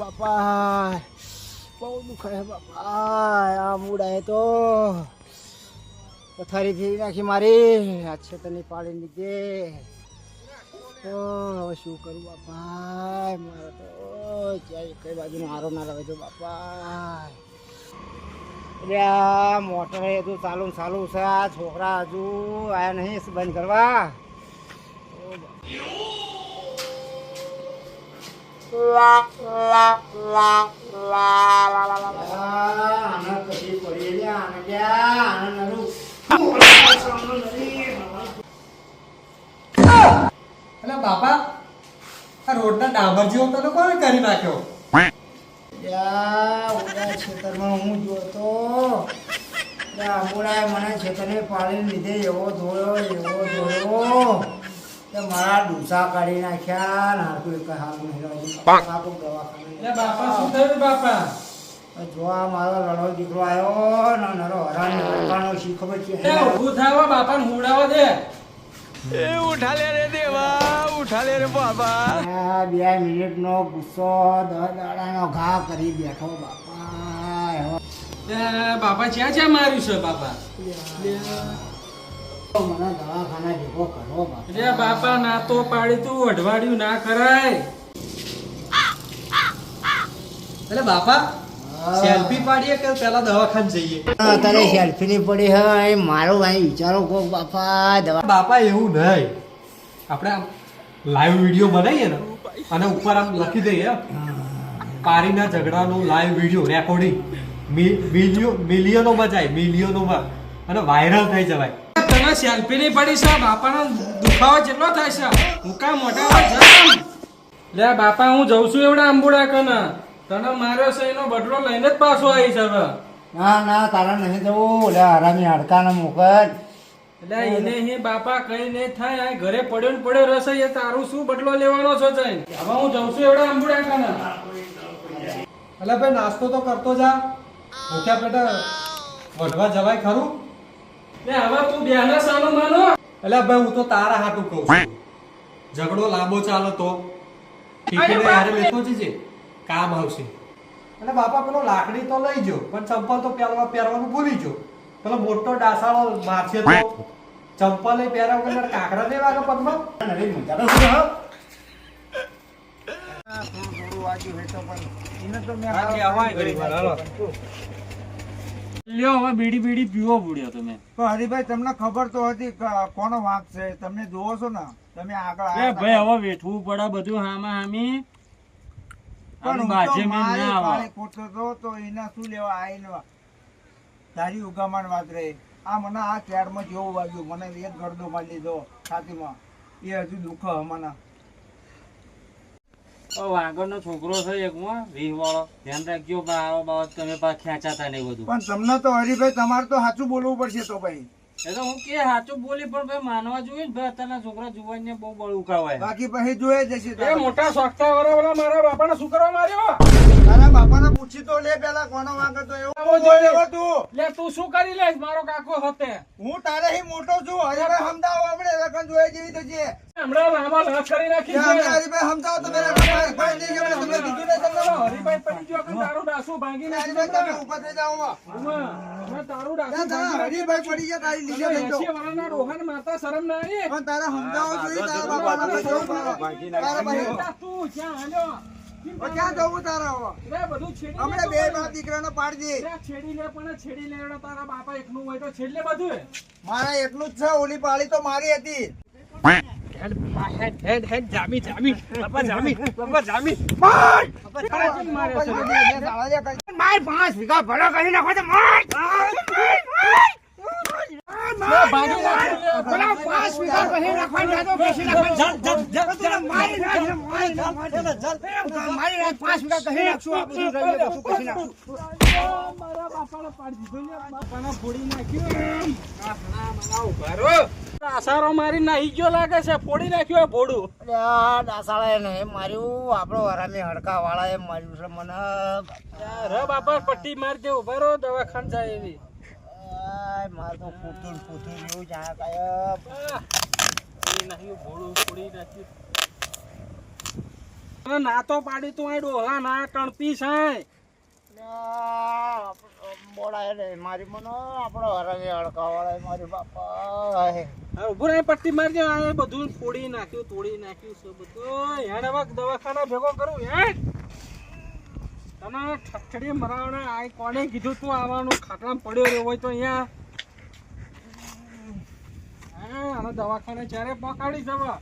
બાપા બહુ દુખાય બાપા આ મૂડાય તો પથારી ફેરી નાખી મારી આ છેતરની પાડી લીધે તો હવે શું કરું બાપા મારે તો ક્યાંય કઈ બાજુનો હારો ના લાવે તો બાપા એટલે આ મોટર હજુ ચાલુ છે આ છોકરા હજુ આયા નહીં બંધ કરવા બાપા આ રોડના ડામર જેવો તો કોણે કરી નાખ્યો? ખેતરમાં હું જોતો આંબોડાએ મને ખેતરને પાડીને લીધે એવો ધોયો કે મારા ડૂસા કાઢી નાખ્યા નાખું એક હારું નહીં બાપા શું થયું બાપા? જોવા મારો લડો દીકરો આવ્યો ને નરો હરાન નરકાનો શી ખબર છે ઊભું થાવ બાપાને હુડાવા દે. ઉઠા લે રે દેવા, ઉઠા લે રે બાબા. 2 મિનિટનો ગુસ્સો 10 દાડાનો ઘા કરી બેઠો બાપા. બાપા ક્યાં માર્યું છે બાપા? મને દવાખાના ભેગો કરો બાપા. રે બાપા ના તો પાડી તું અઢવાડિયું ના કરાય. એટલે બાપા સેલ્ફી પાડીએ કે પેલા દવાખાને જઈએ? અત્યારે સેલ્ફી ની પડી હોય મારો ભાઈ વિચારો કો બાપા દવા. બાપા એવું નહીં, આપણે આમ લાઈવ વિડીયો બનાવીએ ને અને ઉપર આમ લખી દઈએ પારીના ઝઘડાનું લાઈવ વિડીયો રેકોર્ડિંગ મિલિયનોમાં જાય, મિલિયનોમાં, અને વાયરલ થઈ જવાય. તને સેલ્ફી નહીં પડી છે? બાપાનો દુખાવો કેટલો થાય છે? હું કા મોટા લે બાપા હું જઉં છું એવડા અંબુડા કને. તને માર્યો છે એનો બદલો લઈને જ પાછો આવી છે હવે. ના તારા નહીં જવું ઓલે હરામી હાડકાને મોકલ. એટલે એને હે બાપા કઈ નહીં થાય, આ ઘરે પડ્યો ને પડ્યો રહેશે, એ તારું શું બદલો લેવાનો છો જઈને? હવે હું જઉં છું એવડા અંબુડા કને. એટલે ભાઈ નાસ્તો તો કરતો જા, ભૂખ્યા પેટે વઢવા જવાય ખરું? લે હવે તું બેહના સાનો માનો. એટલે ભાઈ હું તો તારા હાટું કહું છું, ઝઘડો લાંબો ચાલે તો ઠીકીને હારે લેતો જજે, કામ આવશે. એટલે બાપા પેલો લાકડી તો લઈ જો, પણ ચંપલ તો પહેરવાનું ભૂલી જો. પેલો મોટો ડાસાળો મારશે તો ચંપલ પહેરાવ કે કાકડા ને વાગે પગમાં. લ્યો હવે બીડી પીવો પડ્યો તમે. તો હરિભાઈ તમને ખબર તો હતી કોનો વાંક છે, તમે જોવો છો ને, તમે આગળ આવ્યા હતા. ભાઈ હવે વેઠવું પડે બધું હામાં હામી. પણ હું બાજે તો મેં મારી ના આવા. પાણી ખોટતો હતો તો એના શું લેવા આઈને તારી ઉગામણ વાત રહી. આ મને આ ક્યારમાં જેવું વાગ્યું, મને એક ગરદો મારી લીધો છાતીમાં, એ હજુ દુઃખ મને. આગળનો છોકરો છે એક વીહ વાળો, ધ્યાન રાખજો. બારો બાબત તમે પાછા ખેંચાતા નહીં બધું. પણ તમને તો હરિભાઈ તમારે તો સાચું બોલવું પડશે તો ભાઈ. એ તો હું કે સાચું બોલી, પણ ભાઈ માનવા જોઈએ ને ભાઈ. અત્યારના છોકરા જુવાનને બહુ બળું ખાવાય. બાકી પછી જોઈ જશે. એ મોટા સોખતા વાળા મારા બાપાને શું કરવા માર્યો? તારા બાપાને પૂછી તો લે પેલા કોનો વાંક હતો એવો બોલ્યો તું. લે તું શું કરી લેશ? મારો કાકો હતે. હું તારે હી મોટો છું. હરિભાઈ સમજાવો, આપણે રકમ જોઈ જેવી તો છે. હમણાં લાંબા લાશ કરી નાખી છે. હરિભાઈ સમજાવો તમે ભાઈ નહીં ગમે, તમને કીધું ને તમને. હરીભાઈ પડી ગયો કે તારું ડાસું ભાંગી નાખ્યું. હરિભાઈ તમે ઊભા થઈ જાઓ. હમણાં તારું ડાસું તારા હરિભાઈ પડી ગયા, તારી લીધે થઈ જાઓ. 80 વર્ષના રોહન માતા શરમ ના આવી? પણ તારા સમજાવો જોઈએ, તારા બાપાને બચાવવું પડે. તારા ભાઈ તું ક્યાં હાલ્યો? ક્યાં જવું તારા હવે? લે બધું છેડી હમણે લે. બે બાપ દીકરાને પાડી દે. લે છેડી લે, પણ છેડી લે. તારા બાપા એકનું હોય તો છેડી લે બધું. મારા એટલું જ છે, ઓલી પાળી તો મારી હતી. જામી બાપા જામી. માર 5 વીઘા ભલો કરી નાખો તો માર ભાગી નાખ્યો. પેલા 5 વીઘા કરી નાખવા તો બેસી નાખવા. મારી નાખ 5 વીઘા કરી નાખશું. આ બધું રહી બધું કરી નાખશું. મારા બાપાને પાડી દીધો ને, બાપાને ફોડી નાખ્યું. આસારો મારી નાહી ગયો લાગે છે, ફોડી નાખ્યું આ ભોડું. દાસાળાએ નહીં માર્યું, આપણો હરામી હડકા વાળાએ માર્યું છે મને. રે બાપા પટ્ટી મારી દે, ઉભા રહો, દવાખાને જાય એવી. મારે તો પૂતું જેવું જાણે કાયબ. નાખ્યું ભોડું ફોડી નાખ્યું. અરે ના તો પાડી તું આ ડોહલા ના ટણપી છે બોલાય રે મારી મનો આપણો હરંગે હડકાવાળા મારી બાપા. હવે ઉભો રહી પટ્ટી મારજો આ બધું ફોડી નાખ્યું તોડી નાખ્યું છે બધું હેડ હવે દવાખાના ભેગો કરું હેડ તને ઠઠડી મરાવને આ કોને કીધું તું આવવાનું ખાટલામાં પડ્યો રહ્યો હોય તો અહીંયા હા અને દવાખાને ચારે પકાડી જવા